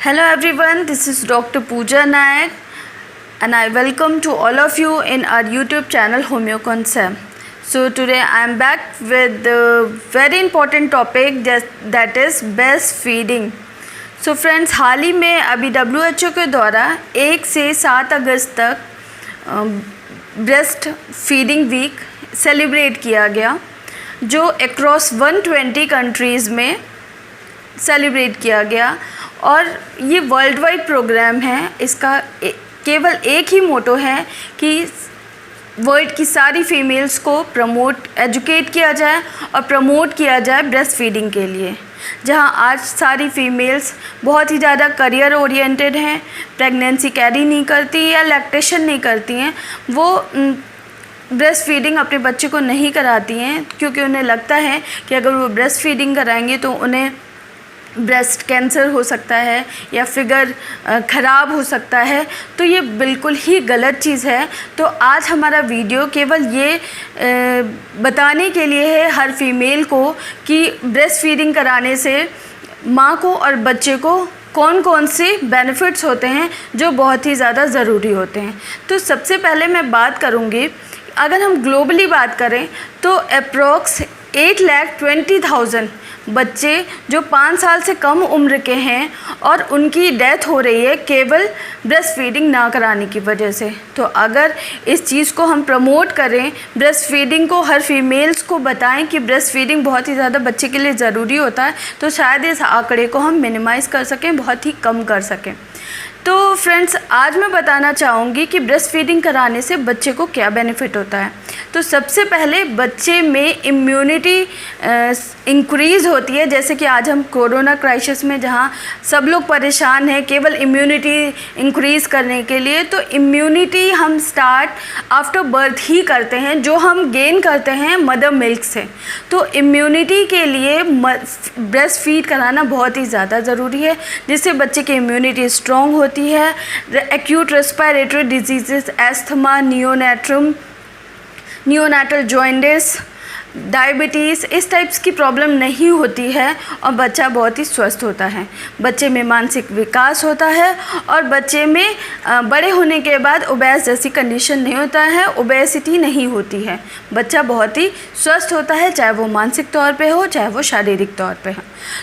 Hello everyone, this is Dr. Pooja Nayak and I welcome to all of you in our YouTube channel Homeo Concept. So today I am back with a very important topic that is breastfeeding. So friends, हाल ही में अभी WHO के द्वारा 1 से 7 अगस्त तक breast feeding week celebrate किया गया, जो across 120 countries में सेलिब्रेट किया गया और ये वर्ल्ड वाइड प्रोग्राम है। इसका केवल एक ही मोटो है कि वर्ल्ड की सारी फीमेल्स को एजुकेट किया जाए और प्रमोट किया जाए ब्रेस्ट फीडिंग के लिए। जहां आज सारी फीमेल्स बहुत ही ज़्यादा करियर ओरिएंटेड हैं, प्रेगनेंसी कैरी नहीं करती या लैक्टेशन नहीं करती हैं, वो ब्रेस्ट फीडिंग अपने बच्चे को नहीं कराती हैं क्योंकि उन्हें लगता है कि अगर वो ब्रेस्ट फीडिंग कराएंगे तो उन्हें ब्रेस्ट कैंसर हो सकता है या फिगर ख़राब हो सकता है। तो ये बिल्कुल ही गलत चीज़ है। तो आज हमारा वीडियो केवल ये बताने के लिए है हर फीमेल को कि ब्रेस्ट फीडिंग कराने से माँ को और बच्चे को कौन कौन से बेनिफिट्स होते हैं जो बहुत ही ज़्यादा ज़रूरी होते हैं। तो सबसे पहले मैं बात करूँगी, अगर हम ग्लोबली बात करें तो अप्रॉक्स 8,20,000 बच्चे जो 5 साल से कम उम्र के हैं और उनकी डेथ हो रही है केवल ब्रेस्ट फीडिंग ना कराने की वजह से। तो अगर इस चीज़ को हम प्रमोट करें, ब्रेस्ट फीडिंग को हर फीमेल्स को बताएं कि ब्रेस्ट फीडिंग बहुत ही ज़्यादा बच्चे के लिए ज़रूरी होता है, तो शायद इस आंकड़े को हम मिनिमाइज़ कर सकें, बहुत ही कम कर सकें। तो फ्रेंड्स, आज मैं बताना चाहूँगी कि ब्रेस्ट फीडिंग कराने से बच्चे को क्या बेनिफिट होता है। तो सबसे पहले बच्चे में इम्यूनिटी इंक्रीज़ होती है। जैसे कि आज हम कोरोना क्राइसिस में जहाँ सब लोग परेशान हैं केवल इम्यूनिटी इंक्रीज़ करने के लिए, तो इम्यूनिटी हम स्टार्ट आफ्टर बर्थ ही करते हैं, जो हम गेन करते हैं मदर मिल्क से। तो इम्यूनिटी के लिए ब्रेस्ट फीड कराना बहुत ही ज़्यादा ज़रूरी है, जिससे बच्चे की इम्यूनिटी स्ट्रॉन्ग होती है। Acute respiratory disease, asthma, neonatal jaundice, diabetes, इस टाइप्स की प्रॉब्लम नहीं होती है और बच्चा बहुत ही स्वस्थ होता है। बच्चे में मानसिक विकास होता है और बच्चे में बड़े होने के बाद ओबेस जैसी कंडीशन नहीं होता है, ओबेसिटी नहीं होती है। बच्चा बहुत ही स्वस्थ होता है, चाहे वो मानसिक तौर पे हो चाहे वो शारीरिक तौर पे हो।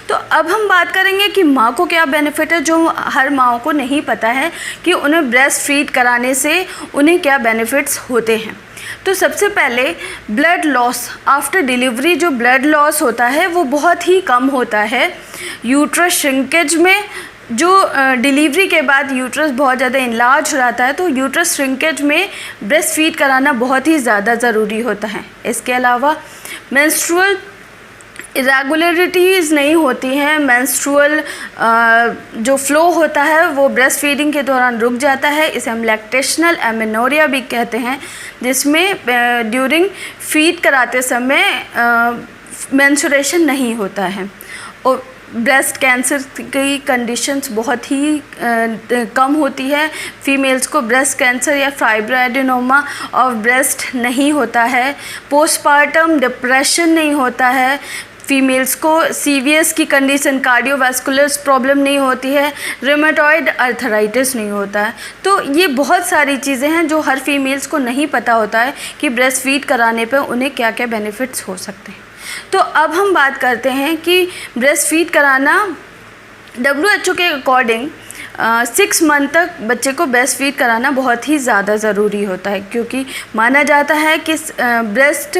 तो अब हम बात करेंगे कि माँ को क्या बेनिफिट है, जो हर माँ को नहीं पता है कि उन्हें ब्रेस्ट फीड कराने से उन्हें क्या बेनिफिट्स होते हैं। तो सबसे पहले ब्लड लॉस आफ्टर डिलीवरी, जो ब्लड लॉस होता है वो बहुत ही कम होता है। यूट्रस श्रिंकेज में, जो डिलीवरी के बाद यूट्रस बहुत ज़्यादा इनलार्ज हो जाता है, तो यूट्रस श्रिंकेज में ब्रेस्ट फीड कराना बहुत ही ज़्यादा ज़रूरी होता है। इसके अलावा मेंस्ट्रुअल इरेगुलरिटीज़ नहीं होती हैं, मेंस्ट्रुअल जो फ्लो होता है वो ब्रेस्ट फीडिंग के दौरान रुक जाता है। इसे हम लैक्टेशनल एमेनोरिया भी कहते हैं, जिसमें ड्यूरिंग फीड कराते समय मेंस्ट्रुएशन नहीं होता है। और ब्रेस्ट कैंसर की कंडीशंस बहुत ही कम होती है। फीमेल्स को ब्रेस्ट कैंसर या फाइब्रोएडेनोमा ऑफ ब्रेस्ट नहीं होता है। पोस्टपार्टम डिप्रेशन नहीं होता है। फीमेल्स को सीवीएस की कंडीशन, कार्डियोवास्कुलर प्रॉब्लम नहीं होती है। रिमेटॉइड अर्थराइटिस नहीं होता है। तो ये बहुत सारी चीज़ें हैं जो हर फीमेल्स को नहीं पता होता है कि ब्रेस्ट फीड कराने पे उन्हें क्या क्या बेनिफिट्स हो सकते हैं। तो अब हम बात करते हैं कि ब्रेस्ट फीड कराना WHO के अकॉर्डिंग 6 मंथ तक बच्चे को ब्रेस्ट फीड कराना बहुत ही ज़्यादा ज़रूरी होता है, क्योंकि माना जाता है कि ब्रेस्ट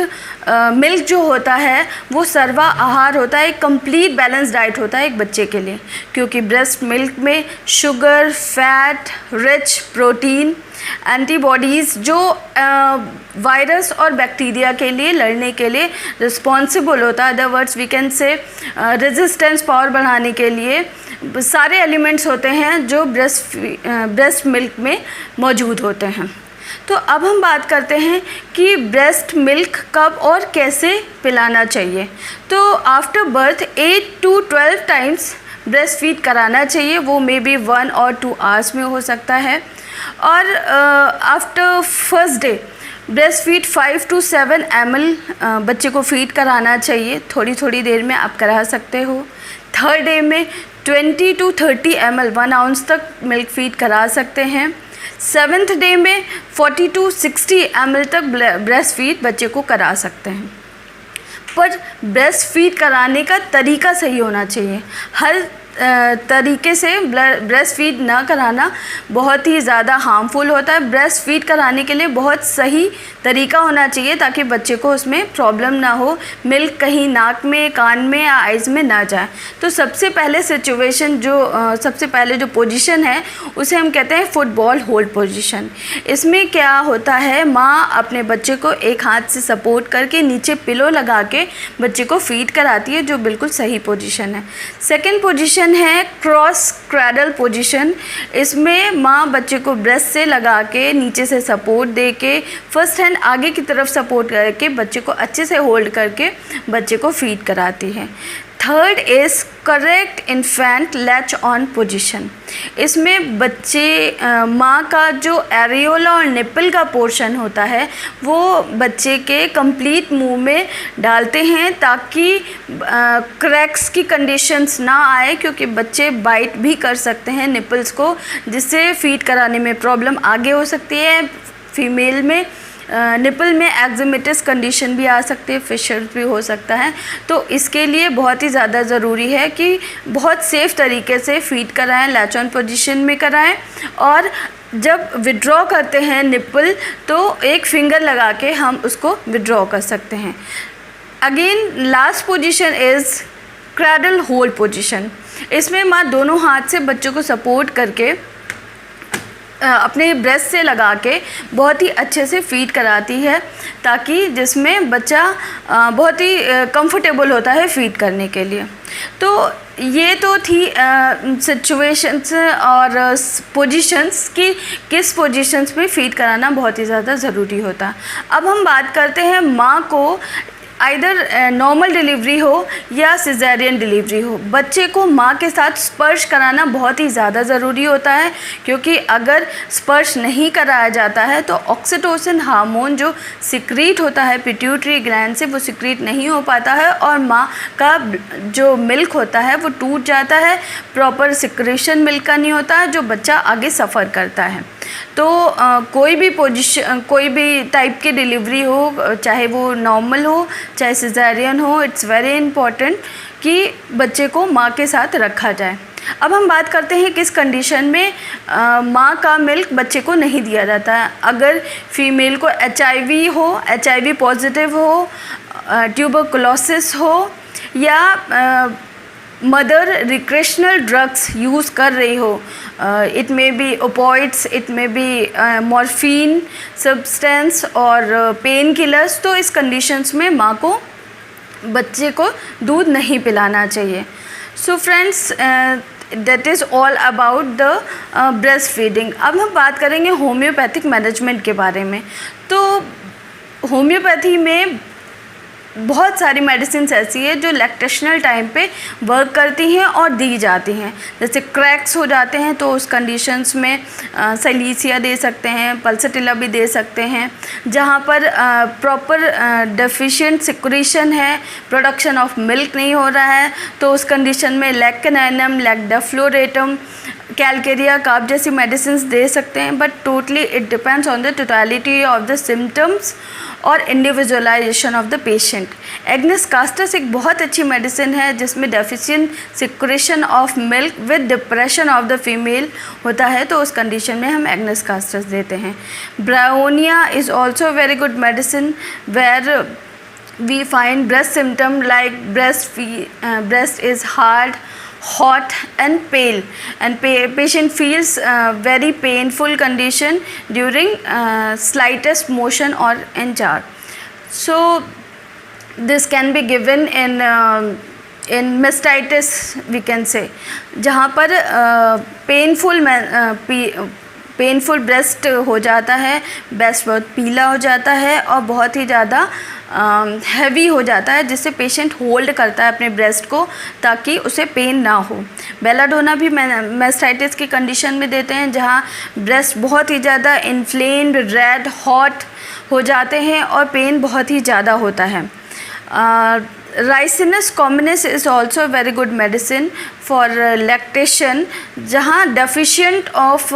मिल्क जो होता है वो सर्वा आहार होता है, एक कंप्लीट बैलेंस डाइट होता है एक बच्चे के लिए, क्योंकि ब्रेस्ट मिल्क में sugar, fat, rich protein, antibodies जो वायरस और बैक्टीरिया के लिए लड़ने के लिए रिस्पॉन्सिबल होता है, other words we can say resistance power बढ़ाने के लिए सारे एलिमेंट्स होते हैं जो ब्रेस्ट मिल्क में मौजूद होते हैं। तो अब हम बात करते हैं कि ब्रेस्ट मिल्क कब और कैसे पिलाना चाहिए। तो after birth 8 to 12 times breast feed कराना चाहिए, वो मे बी 1 or 2 आवर्स में हो सकता है। और after first day breast feed 5 to 7 ml बच्चे को फीड कराना चाहिए, थोड़ी थोड़ी देर में आप करा सकते हो। थर्ड डे में 20 to 30 ml 1 आउंस तक मिल्क फीड करा सकते हैं। 7th डे में 40 to 60 ml तक ब्रेस्ट फीड बच्चे को करा सकते हैं। पर ब्रेस्ट फीड कराने का तरीका सही होना चाहिए। हर तरीके से ब्रेस्ट फीड ना कराना बहुत ही ज़्यादा हार्मफुल होता है। ब्रेस्ट फीड कराने के लिए बहुत सही तरीका होना चाहिए ताकि बच्चे को उसमें प्रॉब्लम ना हो, मिल्क कहीं नाक में, कान में या आइज़ में ना जाए। तो सबसे पहले सिचुएशन सबसे पहले जो पोजीशन है उसे हम कहते हैं फुटबॉल होल्ड पोजीशन। इसमें क्या होता है, माँ अपने बच्चे को एक हाथ से सपोर्ट करके नीचे पिलो लगा के बच्चे को फीड कराती है, जो बिल्कुल सही पोजीशन है। सेकेंड पोजीशन है क्रॉस क्रैडल पोजीशन। इसमें माँ बच्चे को ब्रेस्ट से लगा के नीचे से सपोर्ट दे के फर्स्ट हैंड आगे की तरफ सपोर्ट करके बच्चे को अच्छे से होल्ड करके बच्चे को फीड कराती है। Third is correct infant latch on position. इसमें बच्चे माँ का जो एरियोला और निपल का पोर्शन होता है वो बच्चे के कंप्लीट मुंह में डालते हैं ताकि क्रैक्स की कंडीशंस ना आए, क्योंकि बच्चे बाइट भी कर सकते हैं निपल्स को, जिससे फीड कराने में प्रॉब्लम आगे हो सकती है। फीमेल में निपल में एक्जिमेटिस कंडीशन भी आ सकती है, फिशर भी हो सकता है। तो इसके लिए बहुत ही ज़्यादा ज़रूरी है कि बहुत सेफ़ तरीके से फीड कराएं, लैच ऑन पोजीशन में कराएं। और जब विड्रॉ करते हैं निपल तो एक फिंगर लगा के हम उसको विड्रॉ कर सकते हैं। Again last position is cradle hold position. इसमें माँ दोनों हाथ से बच्चों को सपोर्ट करके अपने ब्रेस्ट से लगा के बहुत ही अच्छे से फीड कराती है, ताकि जिसमें बच्चा बहुत ही कंफर्टेबल होता है फीड करने के लिए। तो ये तो थी सिचुएशंस और पोजीशंस कि किस पोजीशंस में फीड कराना बहुत ही ज़्यादा ज़रूरी होता है। अब हम बात करते हैं माँ को आइदर नॉर्मल डिलीवरी हो या सिजेरियन डिलीवरी हो, बच्चे को माँ के साथ स्पर्श कराना बहुत ही ज़्यादा ज़रूरी होता है, क्योंकि अगर स्पर्श नहीं कराया जाता है तो ऑक्सीटोसिन हार्मोन जो सिक्रीट होता है पिट्यूटरी ग्लैंड से, वो सिक्रीट नहीं हो पाता है और माँ का जो मिल्क होता है वो टूट जाता है, प्रॉपर सिक्रेशन मिल्क का नहीं होता है, जो बच्चा आगे सफ़र करता है। तो कोई भी टाइप की डिलीवरी हो, चाहे वो नॉर्मल हो चाहे सिजेरियन हो, इट्स वेरी इम्पॉर्टेंट कि बच्चे को माँ के साथ रखा जाए। अब हम बात करते हैं किस कंडीशन में माँ का मिल्क बच्चे को नहीं दिया जाता है। अगर फीमेल को HIV हो, HIV पॉजिटिव हो, ट्यूबरकुलोसिस हो, या मदर रिक्रेशनल ड्रग्स यूज़ कर रही हो, it may be opioids, it may be morphine substance और पेन किलर्स, तो इस कंडीशंस में माँ को बच्चे को दूध नहीं पिलाना चाहिए। So friends, that is all about the breast feeding. अब हम बात करेंगे होम्योपैथिक मैनेजमेंट के बारे में। तो होम्योपैथी में बहुत सारी मेडिसिन ऐसी है जो लैक्टेशनल टाइम पे वर्क करती हैं और दी जाती हैं। जैसे क्रैक्स हो जाते हैं तो उस कंडीशंस में सैलीसिया दे सकते हैं, पल्सटिला भी दे सकते हैं। जहाँ पर प्रॉपर डेफिशिएंट सिक्रेशन है, प्रोडक्शन ऑफ मिल्क नहीं हो रहा है, तो उस कंडीशन में लैक्केनाइनम, लैक्डाफ्लोरेटम, कैलकेरिया कार्ब जैसी मेडिसिन दे सकते हैं। But totally it depends on the totality of the symptoms और individualization of the patient. Agnus castus एक बहुत अच्छी मेडिसिन है जिसमें deficient secretion of milk with depression of the female होता है, तो उस कंडीशन में हम एग्नेस कास्टस देते हैं। Bryonia is also very good medicine where we find breast symptom like breast is hard, hot and pale, and patient feels very painful condition during slightest motion or in jar. So this can be given in mastitis, we can say, जहाँ पर painful breast हो जाता है, breast बहुत पीला हो जाता है और बहुत ही ज़्यादा हैवी हो जाता है, जिससे पेशेंट होल्ड करता है अपने ब्रेस्ट को ताकि उसे पेन ना हो। बेलाडोना भी मैस्टाइटिस की कंडीशन में देते हैं, जहाँ ब्रेस्ट बहुत ही ज़्यादा इन्फ्लेम्ड, रेड, हॉट हो जाते हैं और पेन बहुत ही ज़्यादा होता है। Ricinus communis is also a very good medicine for lactation, जहाँ डेफिशिएंट ऑफ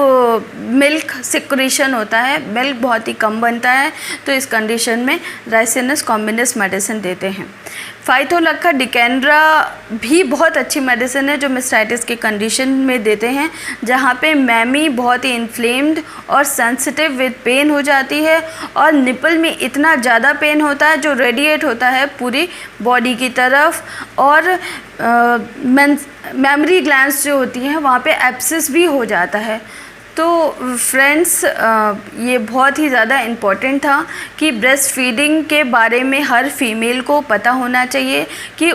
मिल्क सिक्रेशन होता है, मिल्क बहुत ही कम बनता है, तो इस कंडीशन में राइसिनस कॉम्बिनस मेडिसिन देते हैं। फाइथोलक्का डिकेंड्रा भी बहुत अच्छी मेडिसिन है जो मेस्टाइटिस के कंडीशन में देते हैं, जहाँ पे मैमी बहुत ही इन्फ्लेम्ड और सेंसिटिव विद पेन हो जाती है और निपल में इतना ज़्यादा पेन होता है जो रेडिएट होता है पूरी बॉडी की तरफ, और मेमरी ग्लैंड्स जो होती हैं वहाँ पे एब्सिस भी हो जाता है। तो फ्रेंड्स, ये बहुत ही ज़्यादा इम्पॉर्टेंट था कि ब्रेस्ट फीडिंग के बारे में हर फीमेल को पता होना चाहिए कि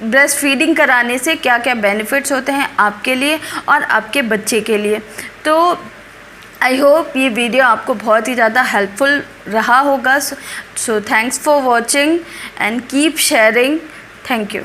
ब्रेस्ट फीडिंग कराने से क्या क्या बेनिफिट्स होते हैं आपके लिए और आपके बच्चे के लिए। तो आई होप ये वीडियो आपको बहुत ही ज़्यादा हेल्पफुल रहा होगा। So thanks for watching and keep sharing. Thank you.